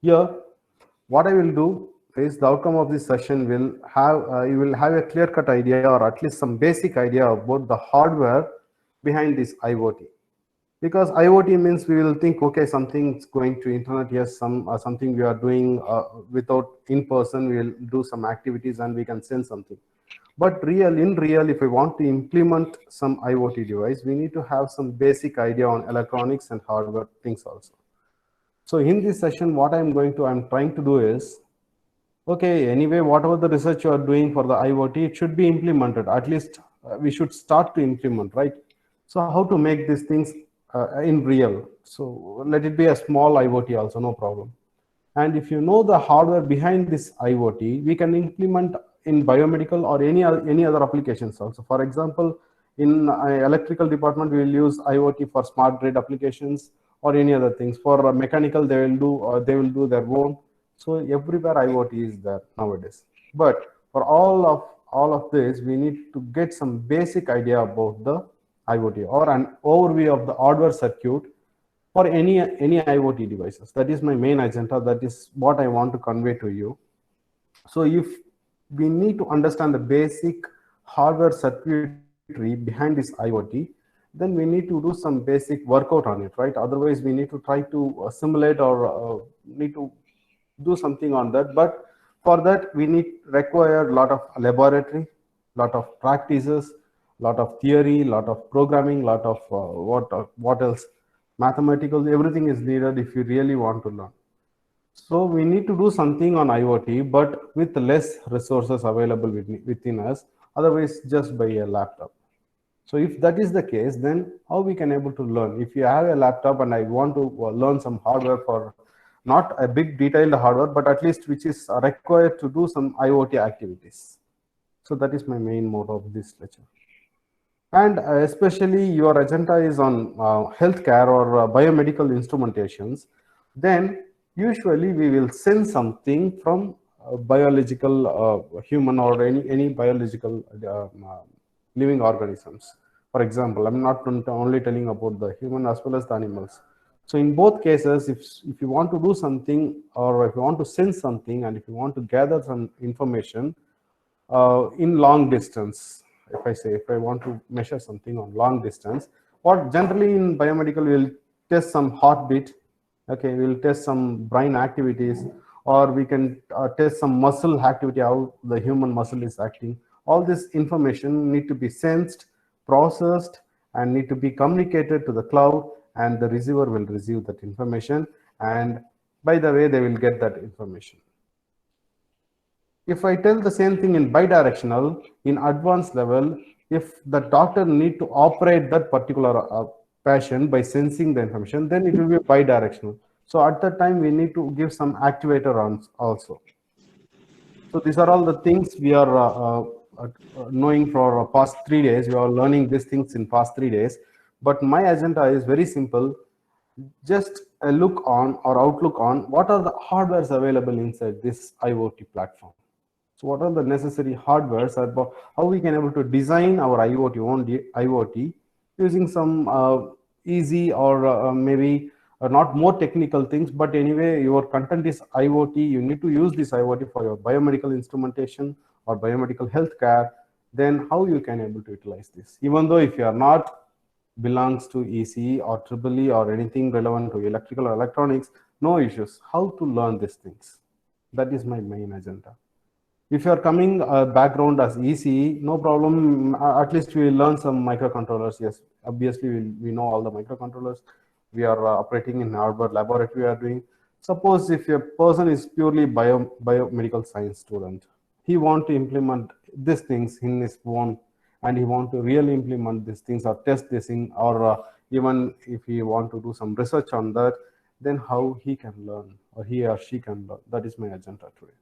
Here, what I will do is the outcome of this session will have you will have a clear-cut idea or at least some basic idea about the hardware behind this IoT. Because IoT means we will think, okay, something's going to internet, yes, something we are doing without in person, we will do some activities and we can send something. But in real, if we want to implement some IoT device, we need to have some basic idea on electronics and hardware things also. So in this session, what I'm trying to do is, okay, anyway, whatever the research you are doing for the IoT, it should be implemented. At least we should start to implement, right? So how to make these things in real? So let it be a small IoT also, no problem. And if you know the hardware behind this IoT, we can implement in biomedical or any other applications also. For example, in electrical department, we will use IoT for smart grid applications or any other things. For mechanical, they will do their own. So everywhere IoT is there nowadays. But for all of this, we need to get some basic idea about the IoT or an overview of the hardware circuit for any IoT devices. That is my main agenda. That is what I want to convey to you. So if we need to understand the basic hardware circuitry behind this IoT, then we need to do some basic workout on it, right? Otherwise, we need to try to simulate or need to do something on that. But for that, we need require a lot of laboratory, lot of practices, lot of theory, lot of programming, lot of what else, mathematical, everything is needed if you really want to learn. So we need to do something on IoT, but with less resources available within us, otherwise just by a laptop. So if that is the case, then how we can able to learn? If you have a laptop and I want to learn some hardware for not a big detailed hardware, but at least which is required to do some IoT activities. So that is my main mode of this lecture. And especially your agenda is on healthcare or biomedical instrumentations, then usually we will send something from biological human or any biological living organisms. For example, I'm not only telling about the human as well as the animals. So in both cases, if you want to do something or if you want to send something and if you want to gather some information in long distance, if I want to measure something on long distance, what generally in biomedical we'll test some heartbeat, okay, we'll test some brain activities, or we can test some muscle activity, how the human muscle is acting. All this information need to be sensed, processed, and need to be communicated to the cloud, and the receiver will receive that information, and by the way, they will get that information. If I tell the same thing in bidirectional, in advanced level, if the doctor need to operate that particular patient by sensing the information, then it will be bidirectional. So at that time, we need to give some actuator on also. So these are all the things we are knowing for past 3 days. We are learning these things in past 3 days. But my agenda is very simple. Just a look on or outlook on what are the hardwares available inside this IoT platform. So what are the necessary hardwares about how we can able to design our IoT using some easy or maybe not more technical things, but anyway, your content is IoT. You need to use this IoT for your biomedical instrumentation or biomedical healthcare. Then how you can able to utilize this? Even though if you are not belongs to ECE or EEE or anything relevant to electrical or electronics, no issues. How to learn these things? That is my main agenda. If you are coming background as ECE, no problem. At least we will learn some microcontrollers. Yes, obviously we know all the microcontrollers. We are operating in hardware laboratory. We are doing. Suppose if a person is purely biomedical science student, he want to implement these things in his own, and he want to really implement these things or test this thing, or even if he want to do some research on that, then how he can learn or he or she can learn. That is my agenda today.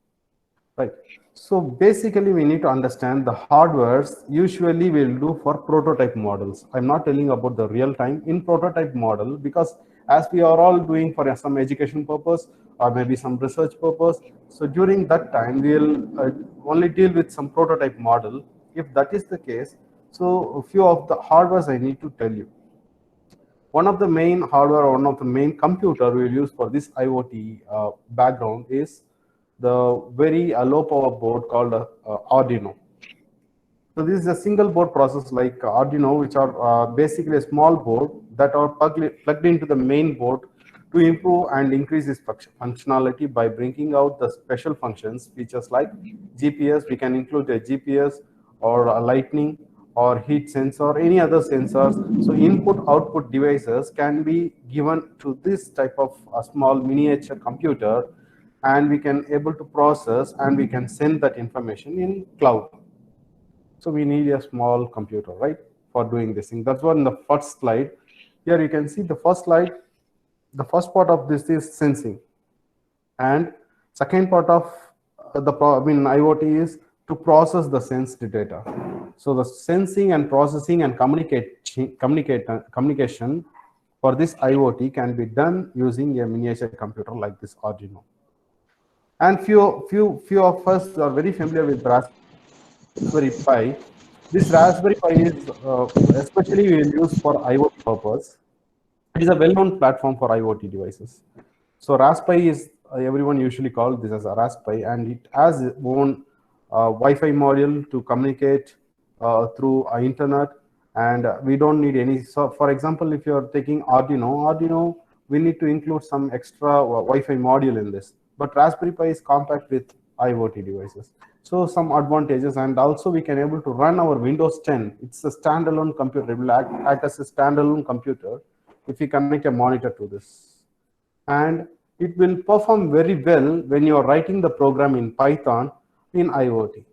Right. So basically, we need to understand the hardwares usually we'll do for prototype models. I'm not telling about the real time in prototype model, because as we are all doing for some education purpose or maybe some research purpose, so during that time we'll only deal with some prototype model. If that is the case, so a few of the hardwares I need to tell you. One of the main hardware or one of the main computer we'll use for this IoT background is the very low power board called Arduino. So this is a single board process like Arduino, which are basically a small board that are plugged into the main board to improve and increase its functionality by bringing out the special functions, features like GPS. We can include a GPS or a lightning or heat sensor, any other sensors. So input-output devices can be given to this type of a small miniature computer, and we can able to process and we can send that information in cloud. So we need a small computer, right, for doing this thing. That's what in the first slide. Here you can see the first slide. The first part of this is sensing, and second part of IoT is to process the sensed data. So the sensing and processing and communication for this IoT can be done using a miniature computer like this Arduino. And few of us are very familiar with Raspberry Pi. This Raspberry Pi is especially we will use for IoT purpose. It is a well-known platform for IoT devices. So Raspberry is everyone usually call this as a Raspberry, and it has its own Wi-Fi module to communicate through internet, and we don't need any. So for example, if you are taking Arduino, we need to include some extra Wi-Fi module in this. But Raspberry Pi is compact with IoT devices. So some advantages, and also we can able to run our Windows 10. It's a standalone computer. It will act as a standalone computer if we connect a monitor to this. And it will perform very well when you are writing the program in Python in IoT.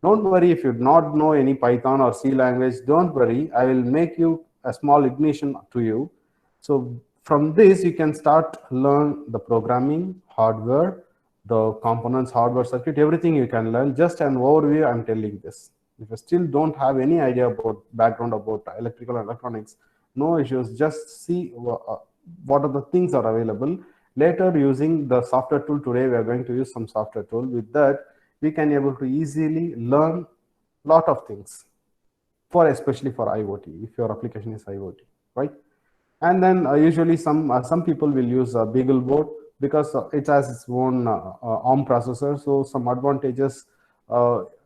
Don't worry if you do not know any Python or C language, don't worry. I will make you a small ignition to you. So from this, you can start learn the programming, hardware, the components, hardware circuit, everything you can learn. Just an overview, I'm telling this. If you still don't have any idea about background about electrical and electronics, no issues, just see what are the things are available. Later, using the software tool, today we are going to use some software tool. With that, we can able to easily learn lot of things, especially for IoT, if your application is IoT, right? And then usually some people will use a BeagleBoard because it has its own ARM processor. So some advantages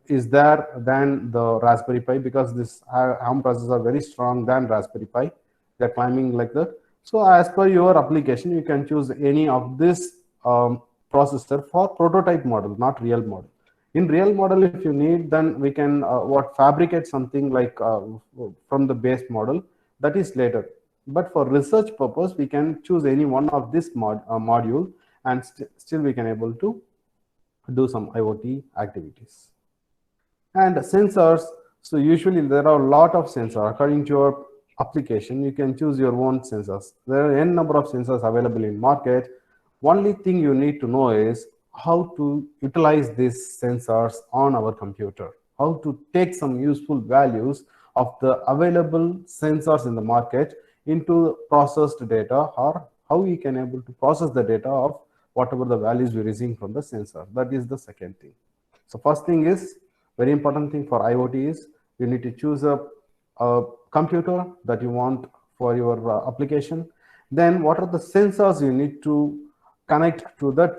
is there than the Raspberry Pi, because this ARM processors are very strong than Raspberry Pi. They're climbing like that. So as per your application, you can choose any of this processor for prototype model, not real model. In real model, if you need, then we can fabricate something like from the base model. That is later. But for research purpose, we can choose any one of this module, and still we can able to do some IoT activities. And sensors, so usually there are a lot of sensors. According to your application, you can choose your own sensors. There are n number of sensors available in market. Only thing you need to know is how to utilize these sensors on our computer, how to take some useful values of the available sensors in the market into processed data, or how we can able to process the data of whatever the values we receive from the sensor. That is the second thing. So first thing is, very important thing for IoT is you need to choose a computer that you want for your application. Then what are the sensors you need to connect to that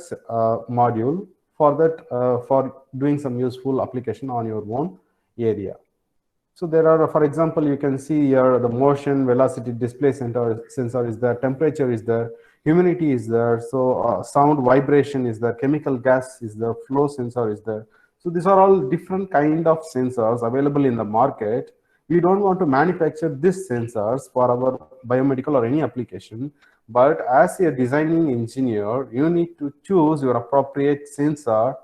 module for that for doing some useful application on your own area. So there are, for example, you can see here the motion, velocity, display sensor is there, temperature is there, humidity is there, so sound, vibration is there, chemical gas is there, flow sensor is there. So these are all different kind of sensors available in the market. We don't want to manufacture these sensors for our biomedical or any application, but as a designing engineer, you need to choose your appropriate sensor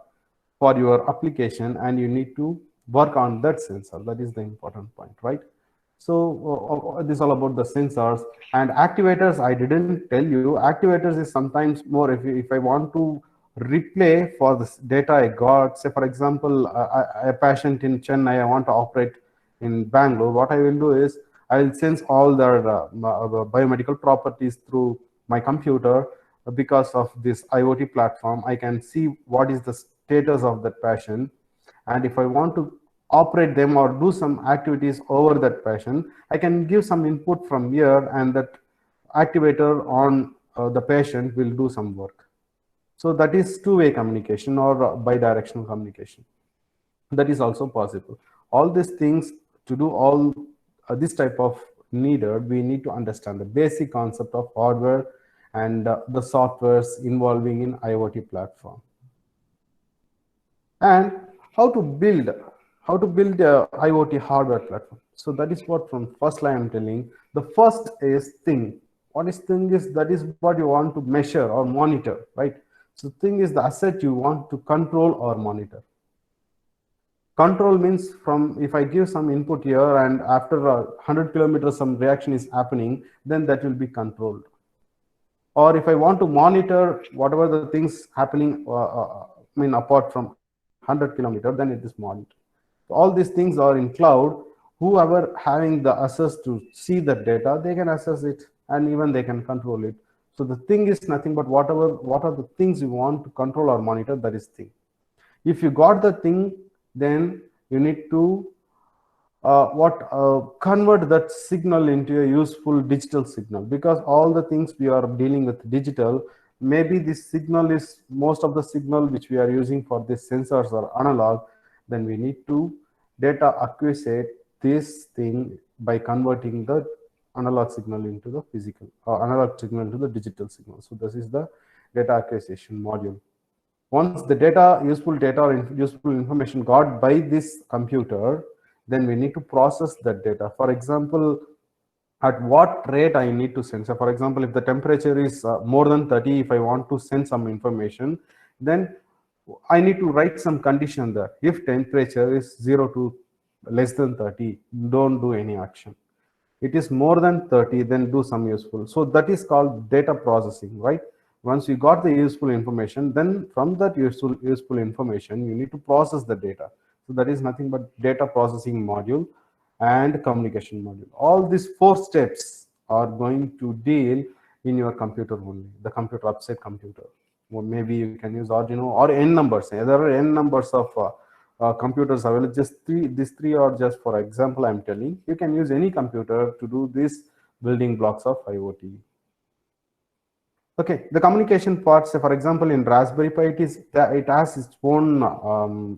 for your application, and you need to work on that sensor. That is the important point, right? So this is all about the sensors. And activators, I didn't tell you. Activators is sometimes more if I want to replay for this data I got. Say, for example, a patient in Chennai, I want to operate in Bangalore. What I will do is I will sense all their biomedical properties through my computer. Because of this IoT platform, I can see what is the status of that patient. And if I want to operate them or do some activities over that patient, I can give some input from here, and that activator on the patient will do some work. So that is two-way communication or bidirectional communication. That is also possible. All these things, to do all this type of needed, we need to understand the basic concept of hardware and the softwares involving in IoT platform. And how to build a IoT hardware platform. So that is what from first line I'm telling. The first is thing. What is thing is, that is what you want to measure or monitor, right? So thing is the asset you want to control or monitor. Control means, from if I give some input here and after 100 kilometers some reaction is happening, then that will be controlled. Or if I want to monitor whatever the things happening, apart from 100 kilometers, then it is monitored. So all these things are in cloud. Whoever having the access to see the data, they can access it, and even they can control it. So the thing is nothing but what are the things you want to control or monitor, that is thing. If you got the thing, then you need to convert that signal into a useful digital signal, because all the things we are dealing with digital, maybe this signal is, most of the signal which we are using for these sensors are analog, then we need to data acquisite this thing by converting the analog signal into the physical, or analog signal into the digital signal. So this is the data acquisition module. Once the useful data or useful information got by this computer, then we need to process that data. For example, at what rate I need to send. So for example, if the temperature is more than 30, if I want to send some information, then I need to write some condition there. If temperature is 0 to less than 30, don't do any action. It is more than 30, then do some useful. So that is called data processing, right? Once you got the useful information, then from that useful information, you need to process the data. So that is nothing but data processing module and communication module. All these 4 steps are going to deal in your computer only, the computer, upside computer. Or maybe you can use Arduino or n numbers. There are n numbers of computers available. These three are just for example I'm telling. You can use any computer to do these building blocks of IoT. Okay, the communication parts, for example, in Raspberry Pi, it has its own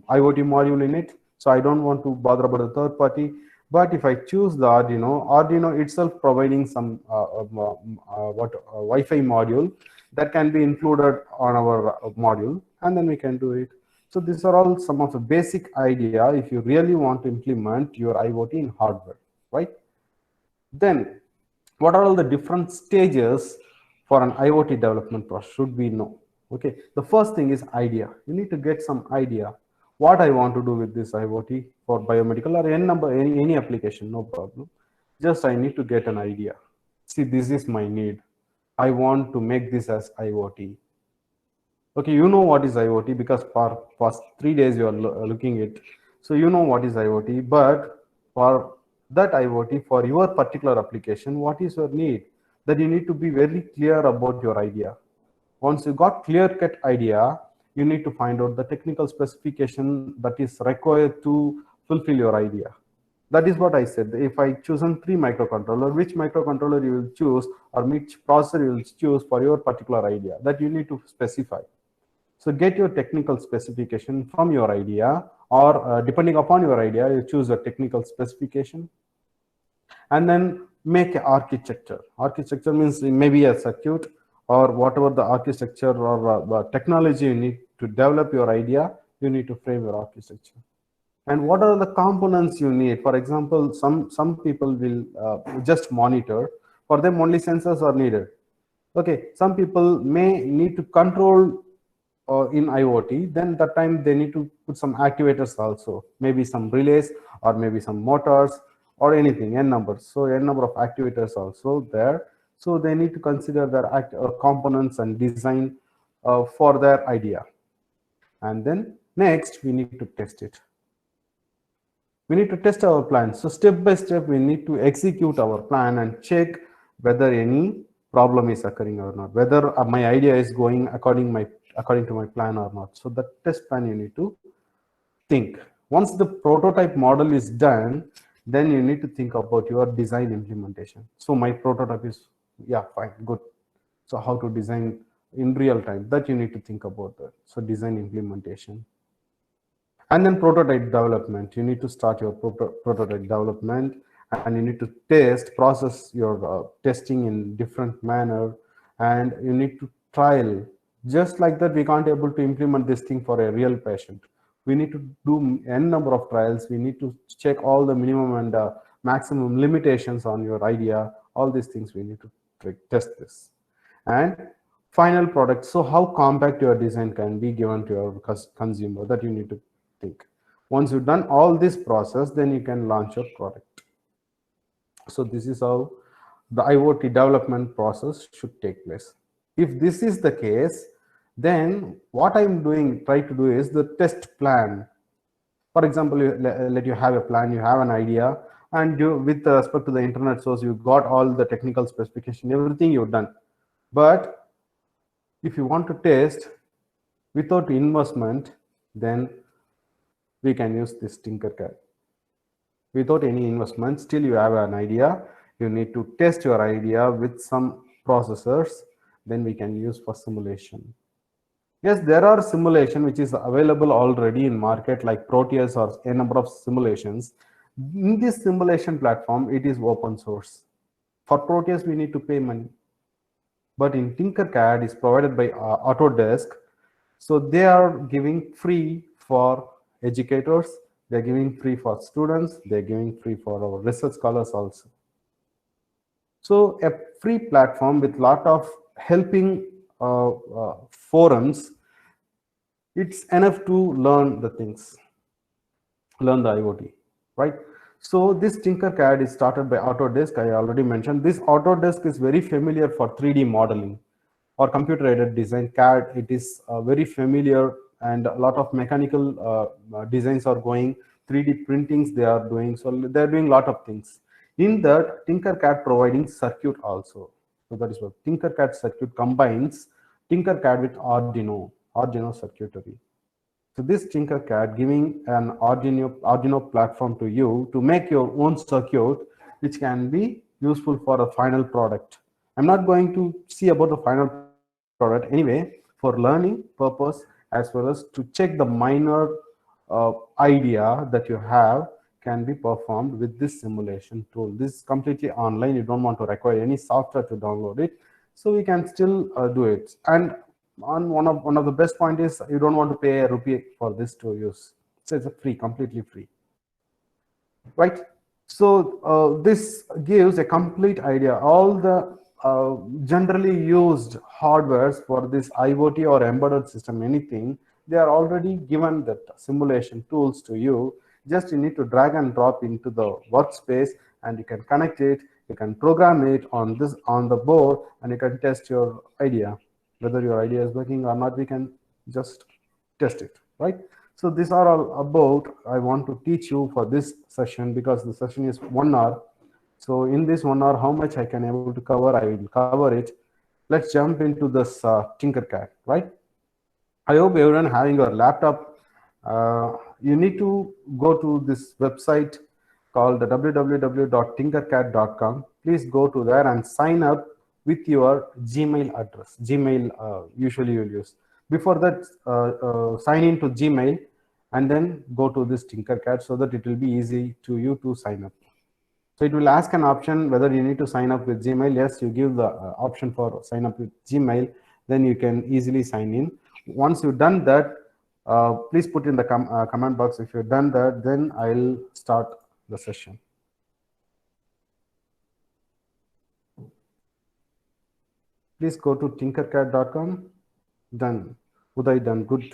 IoT module in it. So I don't want to bother about the third party. But if I choose the Arduino itself providing some Wi-Fi module that can be included on our module, and then we can do it. So these are all some of the basic idea if you really want to implement your IoT in hardware, right? Then what are all the different stages for an IoT development process should we know? Okay, the first thing is idea. You need to get some idea what I want to do with this IoT for biomedical or any application, no problem. Just I need to get an idea. See, this is my need. I want to make this as IoT. Okay, you know what is IoT because for past 3 days you are looking it. So you know what is IoT, but for that IoT, for your particular application, what is your need? That you need to be very clear about your idea. Once you got clear-cut idea, you need to find out the technical specification that is required to fulfill your idea. That is what I said. If I choose 3 microcontroller, which microcontroller you will choose or which processor you will choose for your particular idea, that you need to specify. So get your technical specification from your idea, or depending upon your idea, you choose a technical specification, and then make an architecture. Architecture means maybe a circuit or whatever the architecture or technology you need to develop your idea, you need to frame your architecture. And what are the components you need? For example, some people will just monitor. For them, only sensors are needed. Okay, some people may need to control in IoT, then that time they need to put some activators also, maybe some relays or maybe some motors or anything, n numbers. So n number of activators also there. So they need to consider their components and design for their idea. And then next we need to test it. We need to test our plan. So step by step, we need to execute our plan and check whether any problem is occurring or not, whether my idea is going according to my plan or not. So the test plan you need to think. Once the prototype model is done, then you need to think about your design implementation. So my prototype is Yeah, fine, good. So how to design in real time, that you need to think about that. So design implementation. And then prototype development. You need to start your prototype development, and you need to process your testing in different manner, and you need to trial. Just like that, we can't able to implement this thing for a real patient. We need to do n number of trials. We need to check all the minimum and maximum limitations on your idea. All these things we need to test this. And final product. So how compact your design can be given to your consumer, that you need to think. Once you've done all this process, then you can launch your product. So this is how the IoT development process should take place. If this is the case, then what I'm doing, try to do is the test plan. For example, let you have a plan, you have an idea, and you, with respect to the internet source, you got all the technical specification, everything you've done. But if you want to test without investment, then we can use this Tinkercad. Without any investment, still you have an idea, you need to test your idea with some processors, then we can use for simulation. Yes, there are simulation which is available already in market, like Proteus or a number of simulations. In this simulation platform, it is open source. For Proteus, we need to pay money. But in Tinkercad is provided by Autodesk. So they are giving free for educators, they're giving free for students, they're giving free for our research scholars also. So a free platform with lot of helping forums, it's enough to learn the things, learn the IoT, right? So this Tinkercad is started by Autodesk. I already mentioned this. Autodesk is very familiar for 3D modeling or computer-aided design. CAD, it is very familiar, and a lot of mechanical designs are going, 3D printings they are doing. So they're doing a lot of things. In that, Tinkercad providing circuit also. So that is what Tinkercad circuit combines Tinkercad with Arduino circuitry. So this Tinkercad giving an Arduino platform to you to make your own circuit, which can be useful for a final product. I'm not going to see about the final product anyway, for learning purpose, as well as to check the minor idea that you have can be performed with this simulation tool. This is completely online. You don't want to require any software to download it. So we can still do it. And on one of the best point is you don't want to pay a rupee for this to use. So it's free, completely free, right? So this gives a complete idea. All the generally used hardwares for this IoT or embedded system, anything, they are already given that simulation tools to you. Just you need to drag and drop into the workspace, and you can connect it, you can program it on the board, and you can test your idea. Whether your idea is working or not, we can just test it, right? So these are all about I want to teach you for this session, because the session is 1 hour. So in this 1 hour, how much I can able to cover, I will cover it. Let's jump into this Tinkercad, right? I hope everyone having your laptop. You need to go to this website called www.tinkercad.com. Please go to there and sign up with your Gmail address. Gmail usually you'll use. Before that, sign into Gmail and then go to this Tinkercad, so that it will be easy to you to sign up. So it will ask an option whether you need to sign up with Gmail. Yes, you give the option for sign up with Gmail, then you can easily sign in. Once you've done that, please put in the comment box if you've done that, then I'll start the session. Please go to tinkercad.com. Done. Uday, done. Good.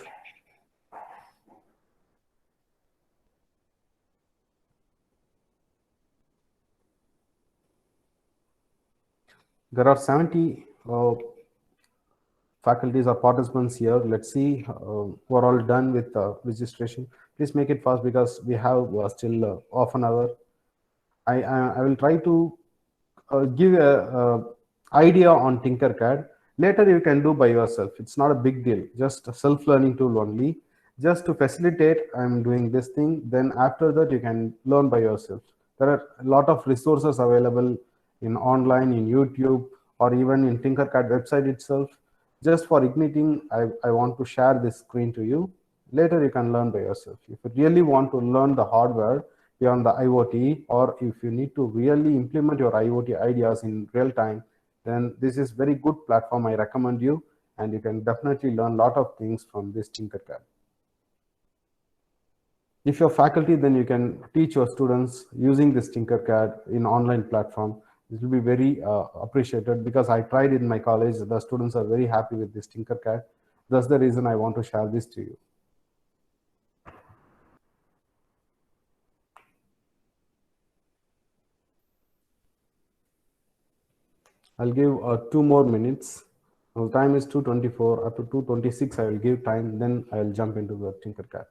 There are 70 faculties or participants here. Let's see who are all done with registration. Please make it fast, because we have still half an hour. I will try to give a idea on Tinkercad. Later you can do by yourself. It's not a big deal. Just a self-learning tool only. Just to facilitate, I'm doing this thing. Then after that, you can learn by yourself. There are a lot of resources available in online, in YouTube, or even in Tinkercad website itself. Just for igniting, I want to share this screen to you. Later you can learn by yourself. If you really want to learn the hardware beyond the IoT, or if you need to really implement your IoT ideas in real time, then this is very good platform I recommend you, and you can definitely learn a lot of things from this Tinkercad. If you're faculty, then you can teach your students using this Tinkercad in online platform. This will be very appreciated, because I tried in my college. The students are very happy with this Tinkercad. That's the reason I want to share this to you. I'll give 2 more minutes. Now the time is 2:24. Up to 2:26, I will give time. Then I will jump into the Tinkercad.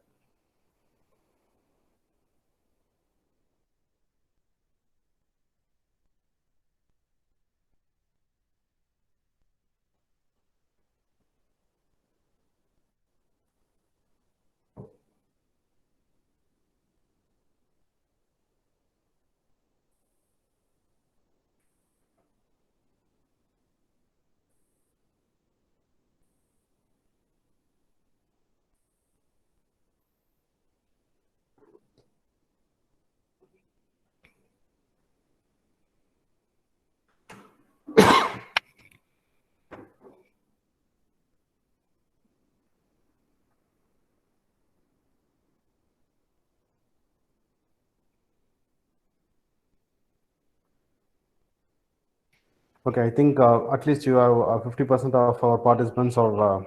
Okay, I think at least you have 50% of our participants are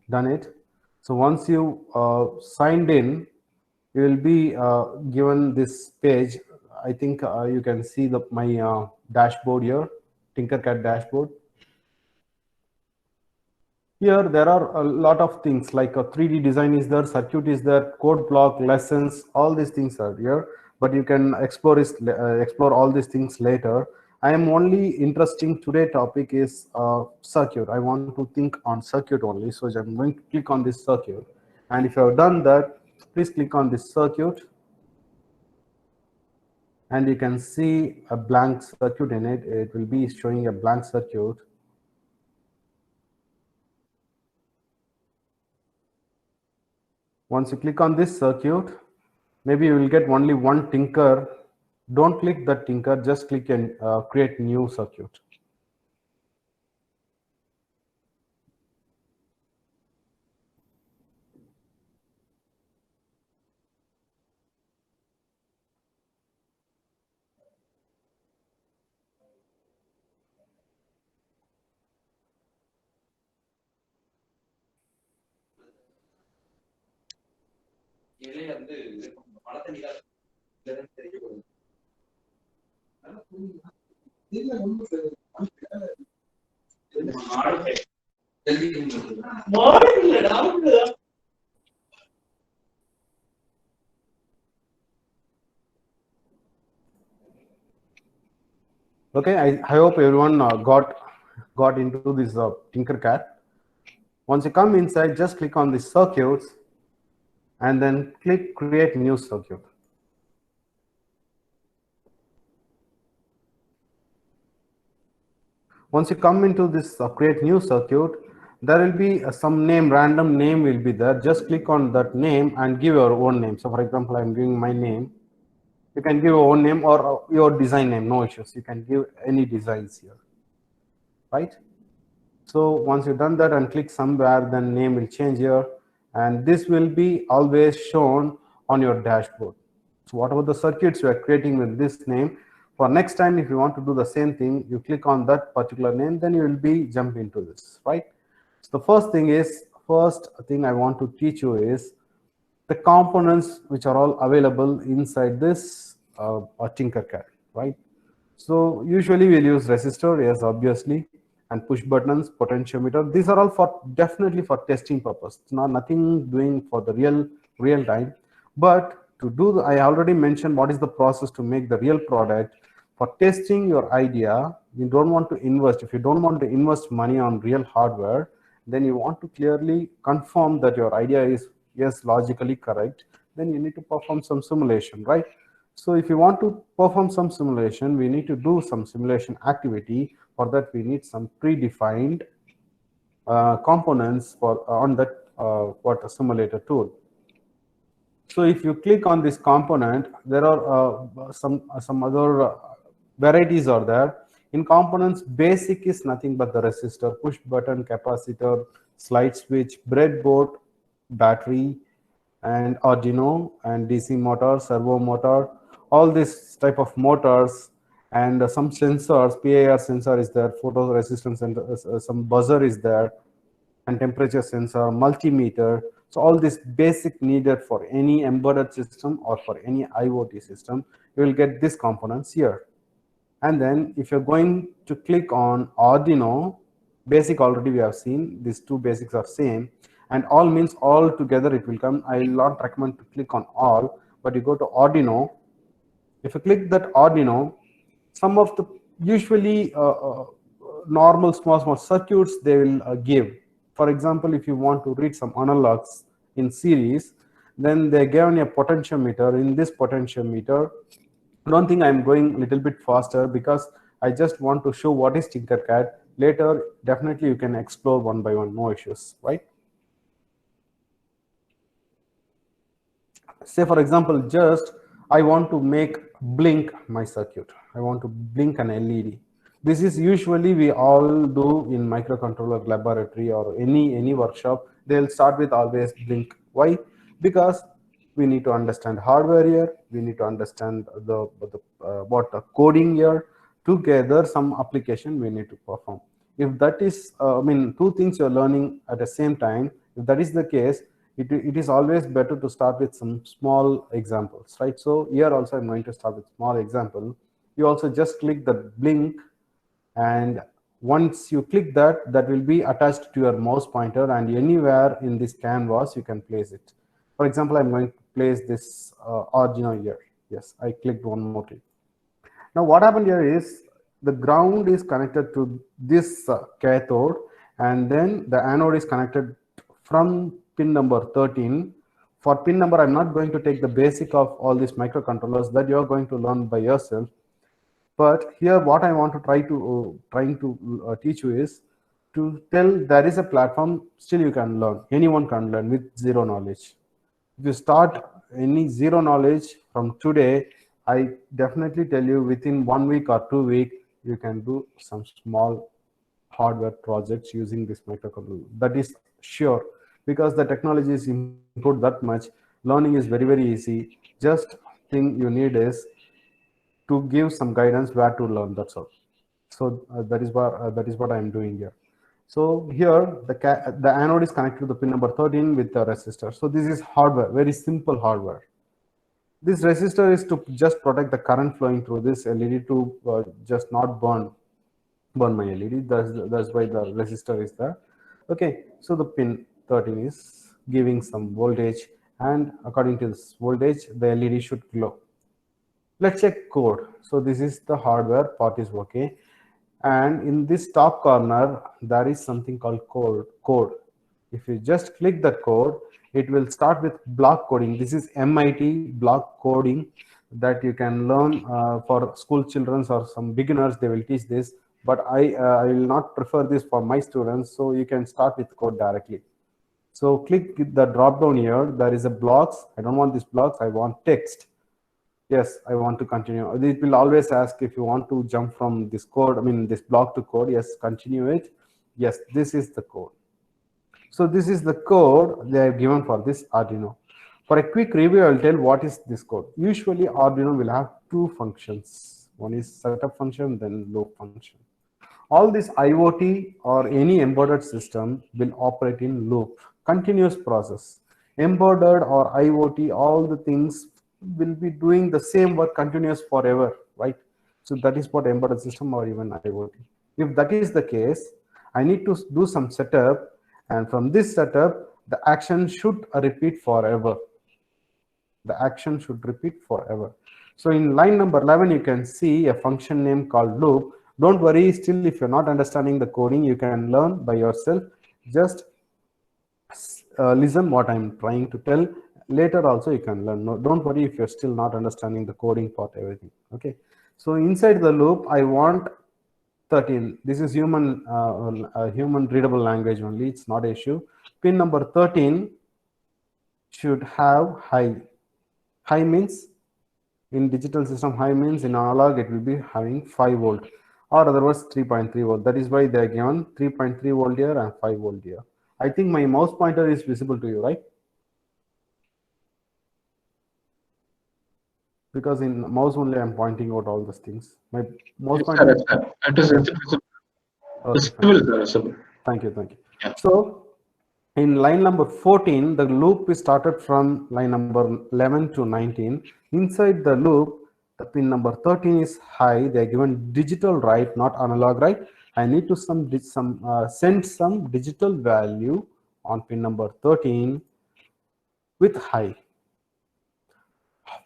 done it. So once you signed in, you will be given this page. I think you can see my dashboard here, Tinkercad dashboard. Here there are a lot of things like a 3D design is there, circuit is there, code block, lessons, all these things are here. But you can explore all these things later. I am only interesting today topic is circuit. I want to think on circuit only. So I'm going to click on this circuit. And if you have done that, please click on this circuit. And you can see a blank circuit in it. It will be showing a blank circuit. Once you click on this circuit, maybe you will get only one tinker. Don't click that tinker, just click and create new circuit. Okay, I hope everyone got into this Tinkercad. Once you come inside, just click on the circuits and then click create new circuit. Once you come into this create new circuit, there will be some name, random name will be there. Just click on that name and give your own name. So for example, I'm giving my name. You can give your own name or your design name, no issues. You can give any designs here, right? So once you've done that and click somewhere, then name will change here. And this will be always shown on your dashboard. So whatever the circuits you are creating with this name, for next time, if you want to do the same thing, you click on that particular name, then you will be jump into this, right? So the first thing I want to teach you is the components which are all available inside this Tinkercad, right? So usually we'll use resistor, yes, obviously, and push buttons, potentiometer. These are all for definitely for testing purpose. It's not nothing doing for the real time. But to do, I already mentioned what is the process to make the real product. For testing your idea, you don't want to invest. If you don't want to invest money on real hardware, then you want to clearly confirm that your idea is yes logically correct. Then you need to perform some simulation, right? So if you want to perform some simulation, we need to do some simulation activity. For that, we need some predefined components for on that what simulator tool. So if you click on this component, there are some other varieties are there. In components, basic is nothing but the resistor, push button, capacitor, slide switch, breadboard, battery, and Arduino, and DC motor, servo motor, all this type of motors, and some sensors. PIR sensor is there, photo resistance, and some buzzer is there, and temperature sensor, multimeter. So all this basic needed for any embedded system or for any IoT system, you will get these components here. And then if you're going to click on Arduino, basic already we have seen, these two basics are same, and all means all together it will come. I will not recommend to click on all, but you go to Arduino. If you click that Arduino, some of the usually normal small circuits they will give. For example, if you want to read some analogs in series, then they given a potentiometer. In this potentiometer, I don't think I'm going a little bit faster because I just want to show what is Tinkercad. Later, definitely you can explore one by one, no issues, right? Say for example, just I want to make blink my circuit. I want to blink an LED. This is usually we all do in microcontroller laboratory or any workshop. They'll start with always blink. Why? Because we need to understand hardware here. We need to understand the what the coding here. Together, some application we need to perform. If that is, I mean, two things you're learning at the same time. If that is the case, it is always better to start with some small examples, right? So here also I'm going to start with small example. You also just click the blink, and once you click that, that will be attached to your mouse pointer, and anywhere in this canvas you can place it. For example, I'm going to place this Arduino here. Yes, I clicked one more time. Now what happened here is the ground is connected to this cathode, and then the anode is connected from pin number 13. For pin number, I'm not going to take the basic of all these microcontrollers that you're going to learn by yourself. But here what I want to trying to teach you is to tell there is a platform, still you can learn. Anyone can learn with zero knowledge. If you start any zero knowledge from today, I definitely tell you within 1 week or 2 weeks, you can do some small hardware projects using this microcontroller. That is sure, because the technology is improved that much. Learning is very easy. Just thing you need is to give some guidance where to learn. That's all. So that is what I am doing here. So here the anode is connected to the pin number 13 with the resistor. So this is hardware, very simple hardware. This resistor is to just protect the current flowing through this LED to just not burn my LED. That's why the resistor is there. Okay, so the pin 13 is giving some voltage, and according to this voltage, the LED should glow. Let's check code. So this is the hardware part is okay, and in this top corner there is something called code. If you just click that code, it will start with block coding. This is MIT block coding that you can learn for school children or some beginners. They will teach this, but I will not prefer this for my students. So you can start with code directly. So click the drop down here. There is a blocks. I don't want this blocks. I want text. Yes, I want to continue. It will always ask if you want to jump from this code, I mean this block to code. Yes, continue it. Yes, this is the code. So this is the code they have given for this Arduino. For a quick review, I'll tell what is this code. Usually Arduino will have two functions. One is setup function, then loop function. All this IoT or any embedded system will operate in loop, continuous process. Embedded or IoT, all the things will be doing the same work continuous forever, right? So that is what embedded system or even IoT. If that is the case, I need to do some setup, and from this setup, the action should repeat forever. The action should repeat forever. So in line number 11, you can see a function name called loop. Don't worry, still if you're not understanding the coding, you can learn by yourself. Just listen what I'm trying to tell. Later also you can learn. No, don't worry if you're still not understanding the coding part, everything. Okay. So inside the loop, I want 13. This is human readable language only. It's not an issue. Pin number 13 should have high. High means in digital system, high means in analog it will be having 5 volt or otherwise 3.3 volt. That is why they are given 3.3 volt here and 5 volt here. I think my mouse pointer is visible to you, right? Because in mouse only I'm pointing out all these things. My mouse pointer. Yes, sir. It is visible. Okay, fine. Visible, sir. Thank you, thank you. Yeah. So in line number 14, the loop is started from line number 11 to 19. Inside the loop, the pin number 13 is high. They are given digital write, not analog write. I need to send some digital value on pin number 13 with high.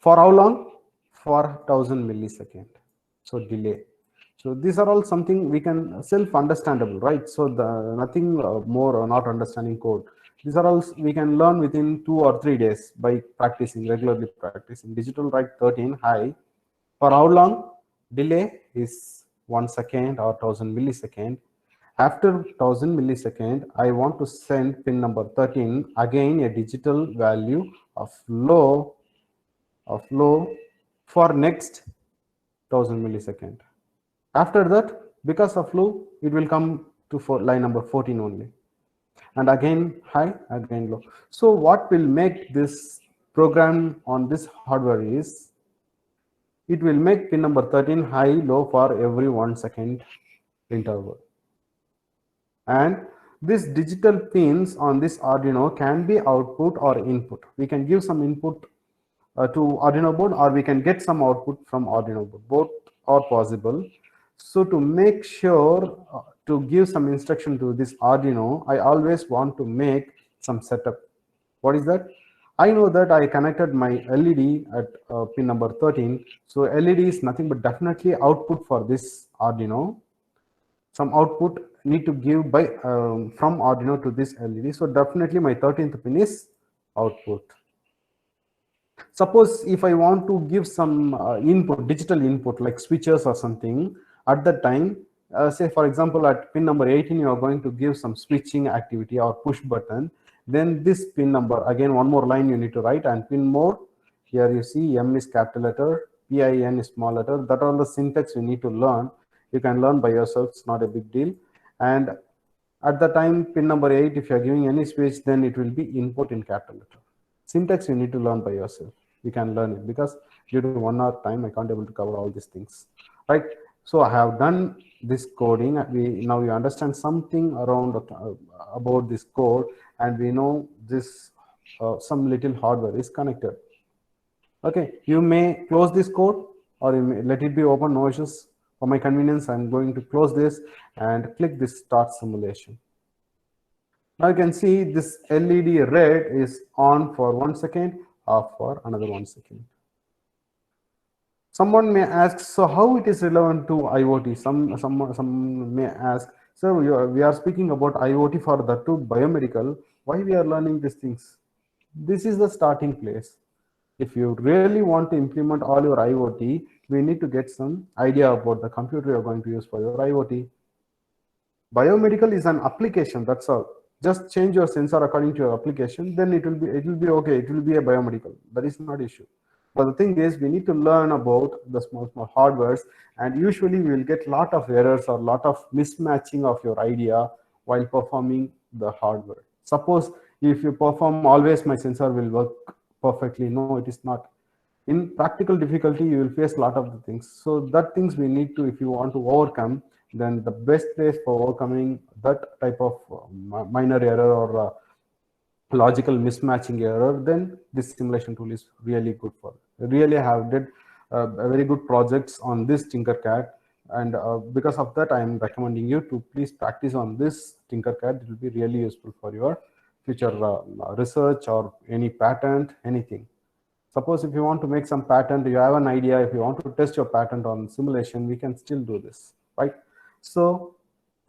For how long? For 1000 millisecond. So delay. So these are all something we can self-understandable, right? So nothing more or not understanding code. These are all we can learn within 2 or 3 days by practicing, regularly practicing. Digital write 13 high. For how long? Delay is 1 second or 1000 millisecond. After 1000 millisecond, I want to send pin number 13 again a digital value of low for next 1000 millisecond. After that, because of low, it will come to line number 14 only. And again high, again low. So what will make this program on this hardware is, it will make pin number 13 high, low for every 1 second interval. And these digital pins on this Arduino can be output or input. We can give some input to Arduino board, or we can get some output from Arduino board. Both are possible. So to make sure to give some instruction to this Arduino, I always want to make some setup. What is that? I know that I connected my LED at pin number 13. So LED is nothing but definitely output for this Arduino. Some output need to give by from Arduino to this LED. So definitely my 13th pin is output. Suppose if I want to give some input, digital input like switches or something, at that time, say for example at pin number 18 you are going to give some switching activity or push button, then this pin number, again one more line you need to write, and pin mode, here you see M is capital letter, PIN is small letter. That are the syntax you need to learn. You can learn by yourself, it's not a big deal. And at the time pin number 8, if you are giving any switch, then it will be input in capital letter. Syntax you need to learn by yourself. You can learn it, because due to 1 hour time I can't able to cover all these things, right? So I have done this coding. Now you understand something around about this code, and we know this some little hardware is connected. Okay, you may close this code, or you may let it be open, no issues. For my convenience, I'm going to close this and click this start simulation. Now you can see this LED red is on for 1 second, off for another 1 second. Someone may ask, so how it is relevant to IoT? Some may ask, sir, we are speaking about IoT for the two biomedical. Why we are learning these things? This is the starting place. If you really want to implement all your IoT, we need to get some idea about the computer you're going to use for your IoT. Biomedical is an application, that's all. Just change your sensor according to your application, then it will be okay. It will be a biomedical. That is not issue. But the thing is, we need to learn about the small hardwares, and usually we will get lot of errors or lot of mismatching of your idea while performing the hardware. Suppose if you perform always my sensor will work perfectly. No, it is not. In practical difficulty, you will face a lot of the things. So that things we need to, if you want to overcome, then the best place for overcoming that type of minor error or logical mismatching error, then this simulation tool is really good for it. Really have did very good projects on this Tinkercad, and because of that I am recommending you to please practice on this Tinkercad. It will be really useful for your future research or any patent, anything. Suppose if you want to make some patent, you have an idea, if you want to test your patent on simulation, we can still do this, right? So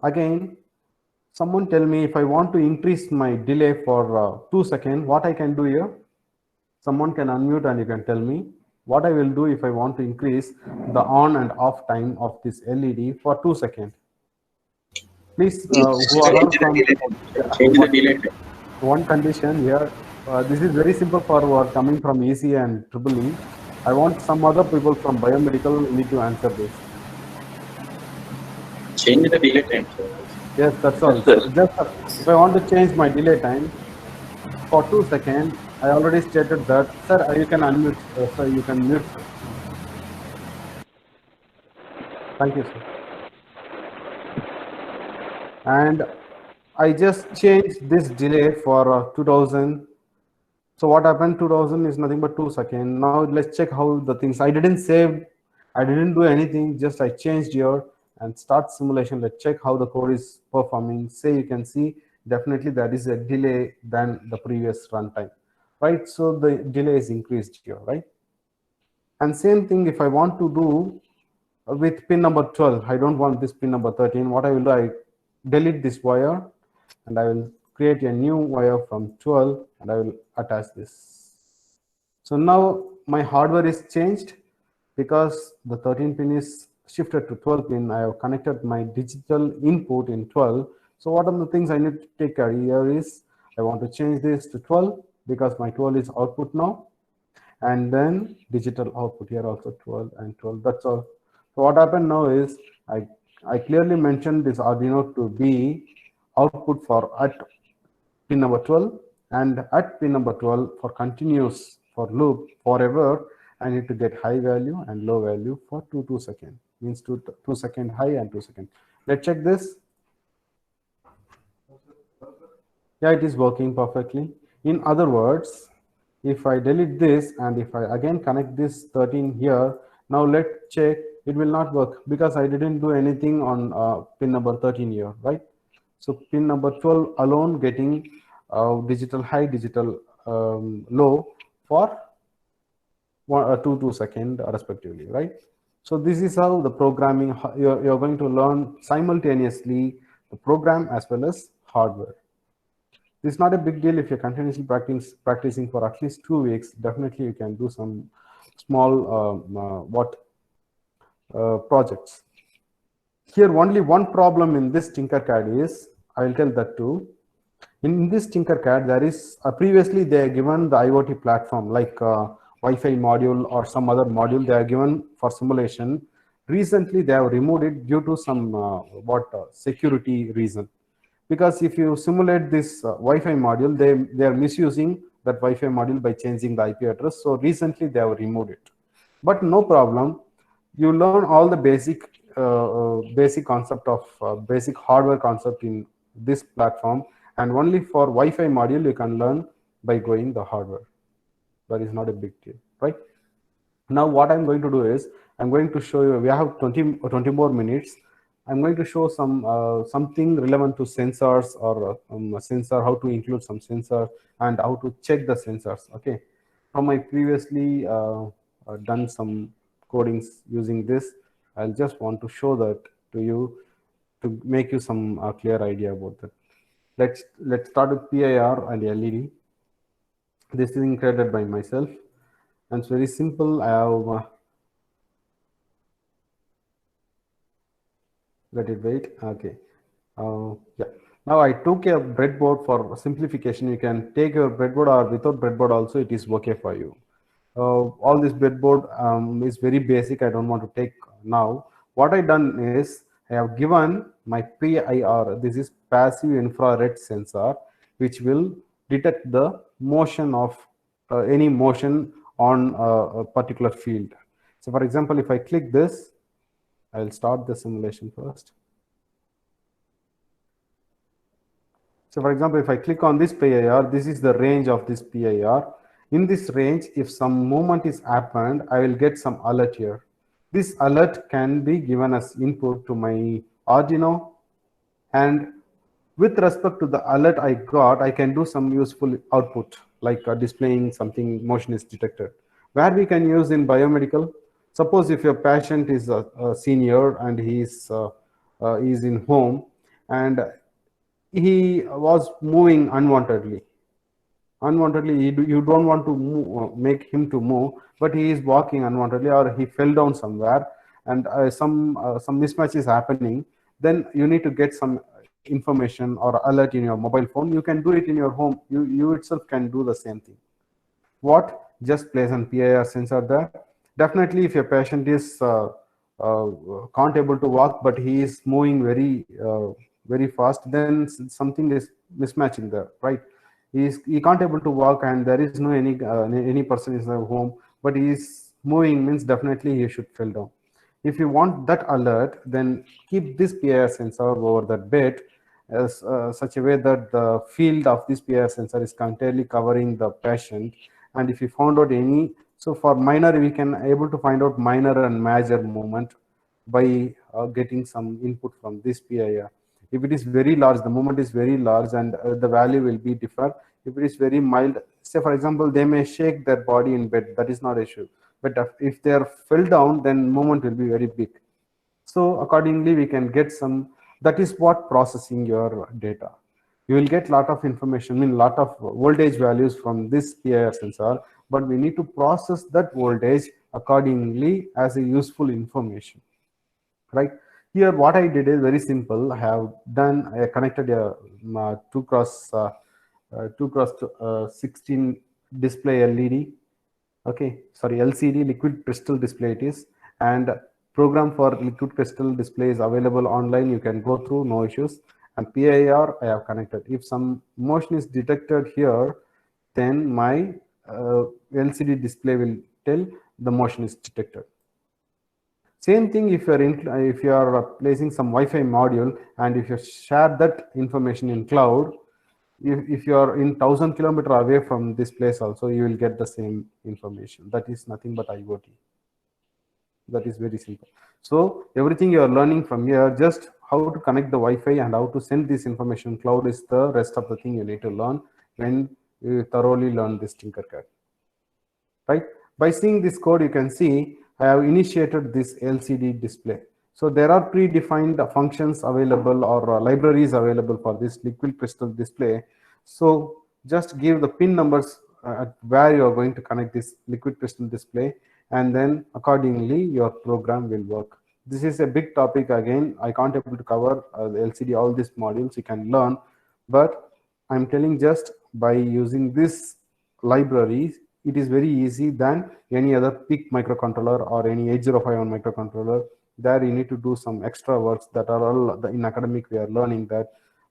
again, someone tell me, if I want to increase my delay for 2 seconds, what I can do here? Someone can unmute and you can tell me what I will do if I want to increase the on and off time of this LED for 2 seconds. Please, who are all from Change the delay. one condition here. This is very simple for who are coming from EC and Triple E. I want some other people from biomedical need to answer this. Change the delay time. Yes, that's all. So just if I want to change my delay time for 2 seconds, I already stated that. Sir, you can unmute. Sir, you can mute. Sir. Thank you, sir. And I just changed this delay for 2000. So what happened? 2000 is nothing but 2 seconds. Now let's check how the things. I didn't save. I didn't do anything. Just I changed here and start simulation. Let's check how the code is performing. Say you can see definitely that is a delay than the previous runtime, right? So the delay is increased here, right? And same thing if I want to do with pin number 12, I don't want this pin number 13. What I will do, I delete this wire and I will create a new wire from 12 and I will attach this. So now my hardware is changed because the 13 pin is shifted to 12 pin. I have connected my digital input in 12. So what are the things I need to take care here is I want to change this to 12 because my 12 is output now. And then digital output here also 12 and 12. That's all. So what happened now is I clearly mentioned this Arduino to be output for at pin number 12 and at pin number 12 for continuous for loop forever. I need to get high value and low value for 2 seconds. Means 2 second high and 2 second. Let's check this. Yeah, it is working perfectly. In other words, if I delete this and if I again connect this 13 here, now let's check, it will not work because I didn't do anything on pin number 13 here, right? So pin number 12 alone getting digital high, digital low for 2 seconds respectively, right? So this is how the programming, you're going to learn simultaneously the program as well as hardware. It's not a big deal if you're continuously practicing for at least 2 weeks. Definitely you can do some small projects. Here only one problem in this Tinkercad is, I will tell that too. In this Tinkercad, there is previously they are given the IoT platform like Wi-Fi module or some other module they are given for simulation. Recently they have removed it due to some security reason. Because if you simulate this Wi-Fi module, they are misusing that Wi-Fi module by changing the IP address. So recently they have removed it. But no problem. You learn all the basic concept of basic hardware concept in this platform, and only for Wi-Fi module you can learn by going the hardware. That is not a big deal, right? Now what I'm going to do is I'm going to show you. We have 20 more minutes. I'm going to show some something relevant to sensors or sensor, how to include some sensor and how to check the sensors. Okay, from my previously done some codings using this, I'll just want to show that to you to make you some clear idea about that. Let's start with PIR and LED. This is created by myself, and it's very simple. I have let it wait. Okay. Yeah. Now I took a breadboard for simplification. You can take your breadboard or without breadboard also it is okay for you. All this breadboard is very basic. I don't want to take now. What I done is I have given my PIR. This is passive infrared sensor, which will detect the motion of any motion on a particular field. So for example, if I click this, I'll start the simulation first. So for example, if I click on this PIR, this is the range of this PIR. In this range, if some movement is happened, I will get some alert here. This alert can be given as input to my Arduino, and with respect to the alert I got, I can do some useful output like displaying something motion is detected. Where we can use in biomedical, suppose if your patient is a senior and he is in home and he was moving unwantedly. You don't want to make him to move, but he is walking unwantedly or he fell down somewhere and some mismatch is happening. Then you need to get some information or alert in your mobile phone, you can do it in your home. You itself can do the same thing. What? Just place an PIR sensor there. Definitely, if your patient is can't able to walk, but he is moving very fast, then something is mismatching there, right? He can't able to walk, and there is no any person is at home, but he is moving, means definitely he should fall down. If you want that alert, then keep this PIR sensor over that bed as such a way that the field of this PIR sensor is entirely covering the patient. And if you found out any, so for minor, we can able to find out minor and major movement by getting some input from this PIR. If it is very large, the movement is very large, and the value will be different. If it is very mild, say for example, they may shake their body in bed, that is not an issue. But if they are fell down, then movement will be very big. So accordingly, we can get some, that is what processing your data. You will get lot of information, I mean lot of voltage values from this PIR sensor, but we need to process that voltage accordingly as a useful information, right? Here, what I did is very simple. I connected a 2 cross 16 display LED. Okay, sorry, LCD, liquid crystal display it is, and program for liquid crystal display is available online. You can go through, no issues. And PIR I have connected. If some motion is detected here, then my LCD display will tell the motion is detected. Same thing if you are placing some Wi-Fi module, and if you share that information in cloud, if you are in 1,000 kilometers away from this place also, you will get the same information. That is nothing but IoT. That is very simple. So everything you are learning from here, just how to connect the Wi-Fi and how to send this information cloud is the rest of the thing you need to learn when you thoroughly learn this Tinkercad. Right? By seeing this code, you can see I have initiated this LCD display. So there are predefined functions available or libraries available for this liquid crystal display. So just give the pin numbers where you are going to connect this liquid crystal display, and then accordingly your program will work. This is a big topic. Again, I can't able to cover the LCD, all these modules you can learn, but I'm telling just by using this library, it is very easy than any other PIC microcontroller or any 8051 microcontroller. There you need to do some extra works that are all in academic we are learning that,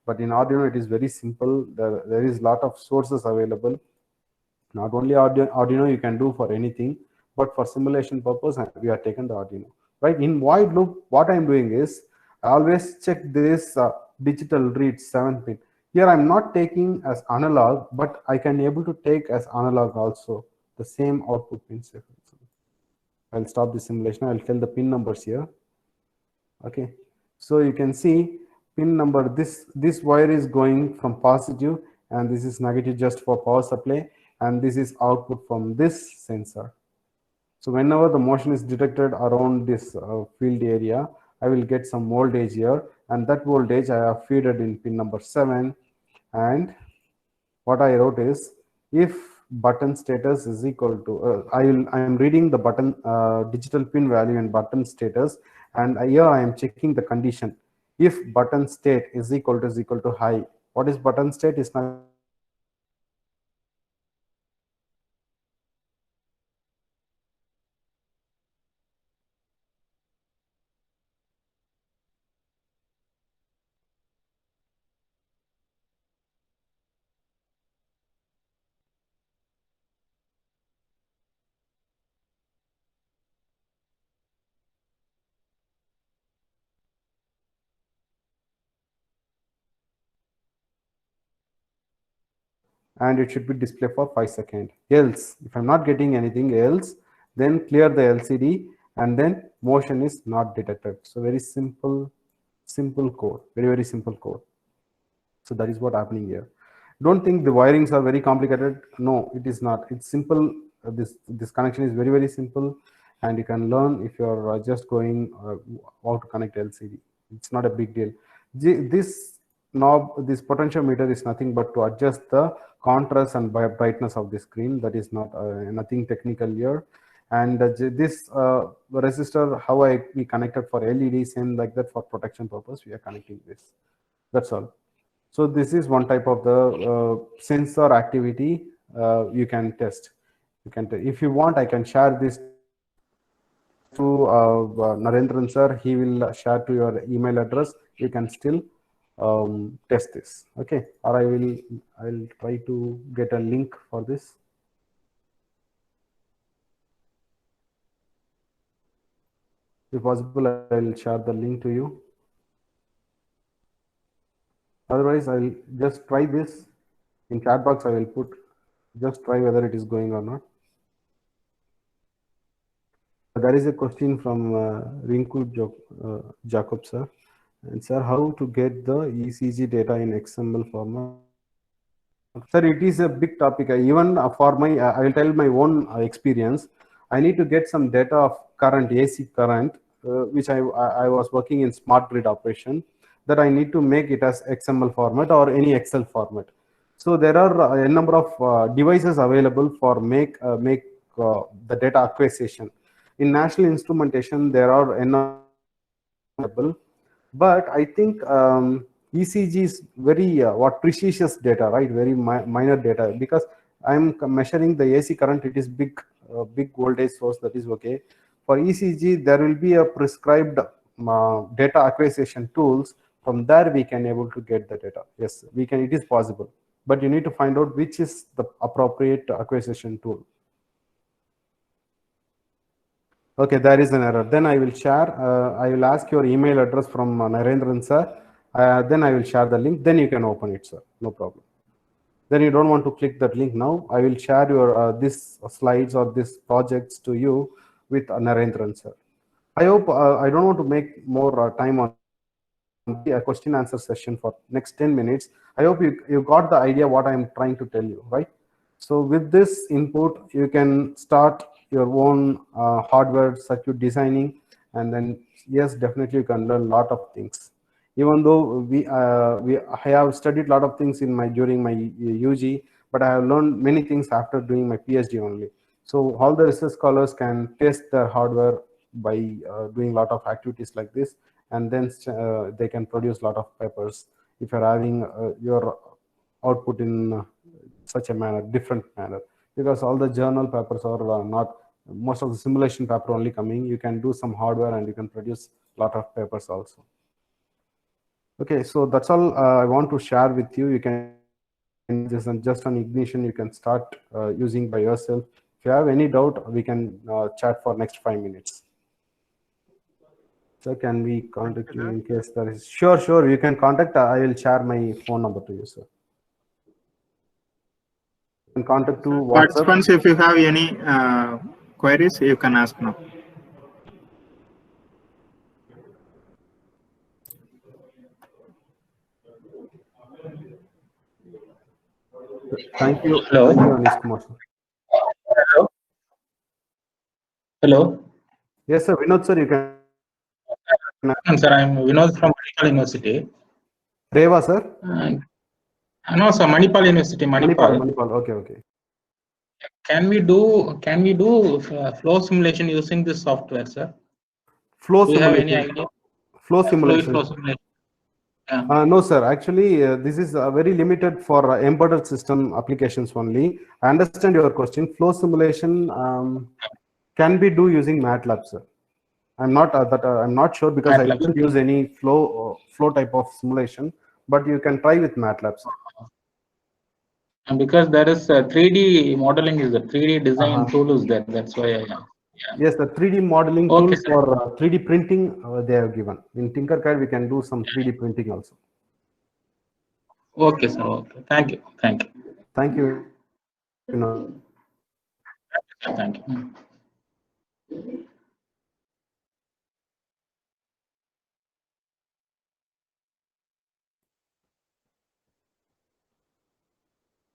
but in Arduino it is very simple. There is lot of sources available. Not only Arduino you can do for anything, but for simulation purpose we have taken the Arduino. Right, in void loop, what I'm doing is I always check this digital read 7 pin. Here I'm not taking as analog, but I can able to take as analog also the same output pins. I'll stop the simulation. I'll tell the pin numbers here. Okay, so you can see pin number, this wire is going from positive, and this is negative just for power supply, and this is output from this sensor. So whenever the motion is detected around this field area, I will get some voltage here, and that voltage I have fed it in pin number 7. And what I wrote is, if button status is equal to, I am reading the button digital pin value and button status, and here I am checking the condition. If button state is equal to high, what is button state is not and it should be displayed for 5 seconds. Else, if I'm not getting anything else, then clear the LCD, and then motion is not detected. So very simple code, very simple code. So that is what happening here. Don't think the wirings are very complicated. No, it is not. It's simple. This connection is very simple, and you can learn if you are just going how to connect LCD. It's not a big deal. This knob, this potentiometer is nothing but to adjust the contrast and brightness of the screen. That is not nothing technical here. And this resistor, how we connected for LED, same like that for protection purpose, we are connecting this. That's all. So this is one type of the sensor activity you can test. If you want, I can share this to Narendran sir. He will share to your email address. You can still test this. Okay, or I'll try to get a link for this. If possible, I'll share the link to you. Otherwise, I'll just try this in chat box. I will put, just try whether it is going or not. There is a question from Rinku Jacob sir. And sir, how to get the ECG data in XML format? Sir, it is a big topic. Even for my, I will tell my own experience. I need to get some data of current, AC current, which I was working in smart grid operation, that I need to make it as XML format or any Excel format. So there are a number of devices available for make the data acquisition. In National Instrumentation, there are available, but I think ECG is very precious data, right? Very minor data, because I'm measuring the AC current. It is big voltage source, that is okay. For ECG, there will be a prescribed data acquisition tools. From there, we can able to get the data. Yes, we can. It is possible, but you need to find out which is the appropriate acquisition tool. Okay, there is an error. Then I will share. I will ask your email address from Narendran sir. Then I will share the link. Then you can open it, sir. No problem. Then you don't want to click that link now. I will share your this slides or this projects to you with Narendran sir. I hope I don't want to make more time on the question answer session for next 10 minutes. I hope you got the idea what I am trying to tell you, right? So with this input, you can start your own hardware circuit designing, and then yes, definitely you can learn a lot of things. Even though I have studied a lot of things during my UG, but I have learned many things after doing my PhD only. So all the research scholars can test their hardware by doing a lot of activities like this, and then they can produce a lot of papers if you're having your output in such a manner, different manner, because all the journal papers are not, most of the simulation paper only coming. You can do some hardware and you can produce a lot of papers also. Okay, so that's all I want to share with you. You can just on ignition, you can start using by yourself. If you have any doubt, we can chat for next 5 minutes. So can we contact you in case there is? Sure, you can contact. I will share my phone number to you, sir. You can contact to WhatsApp. Participants, if you have any queries, you can ask now. Thank you. Hello. Thank you, Anish Kumar, sir. Hello. Hello. Yes, sir. Vinod, sir, you can. Sir, I'm Vinod from Manipal University. Reva, sir. No, sir, Manipal University, Manipal. Okay. Can we do flow simulation using this software, sir? Flow Do you have any simulation. idea? Flow Fluid simulation. flow simulation. Yeah. No, sir. Actually, this is very limited for embedded system applications only. I understand your question. Flow simulation can be do using MATLAB, sir. I'm not I'm not sure because MATLAB. I didn't use any flow type of simulation, but you can try with MATLAB, sir. And because there is 3D modeling, is the 3D design tool is there. That's why I. Yeah. Yes, the 3D modeling Okay, tool for 3D printing they have given. In Tinkercad, we can do some 3D printing also. Okay, sir. Okay. Thank you. Thank you. Thank you. Thank you.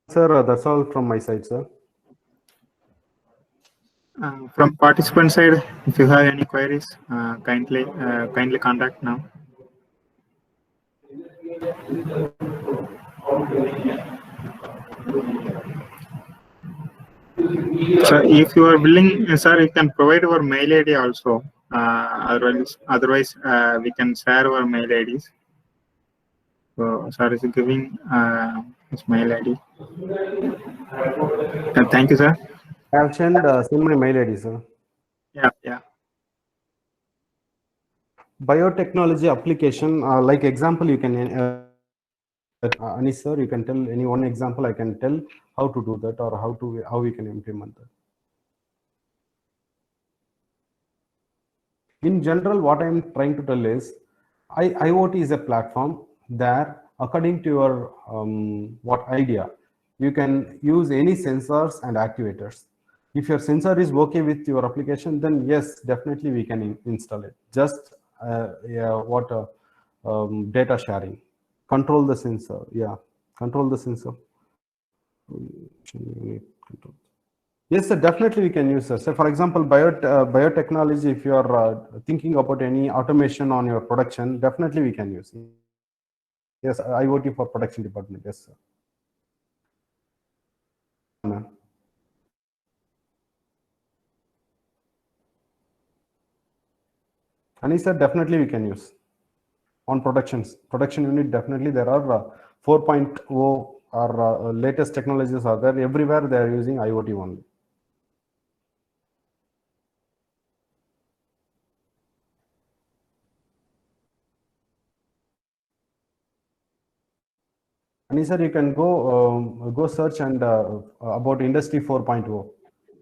Sir, that's all from my side, sir. From participant side, if you have any queries, kindly contact now. So if you are willing, sir, you can provide our mail ID also. Otherwise, we can share our mail IDs. So sorry for giving his mail ID. Thank you, sir. I have send my mail ID, sir. Yeah. Biotechnology application, like example, you can, Anis sir, you can tell any one example. I can tell how to do that or how we can implement that. In general, what I'm trying to tell is, IoT is a platform there. According to your what idea, you can use any sensors and actuators. If your sensor is okay with your application, then yes, definitely we can install it. Just data sharing, control the sensor. Yeah, control the sensor. Yes, sir, definitely we can use, sir. So, for example, biotechnology, if you are thinking about any automation on your production, definitely we can use. Yes, IoT for production department. Yes, sir. Ma'am. And sir, definitely we can use on production unit. Definitely there are 4.0 or latest technologies are there everywhere. They are using IoT only. And sir, you can go search and about industry 4.0.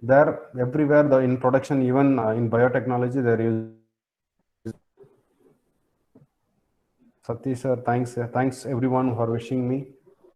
There everywhere in production, even in biotechnology, there is. Satish sir, thanks everyone for wishing me.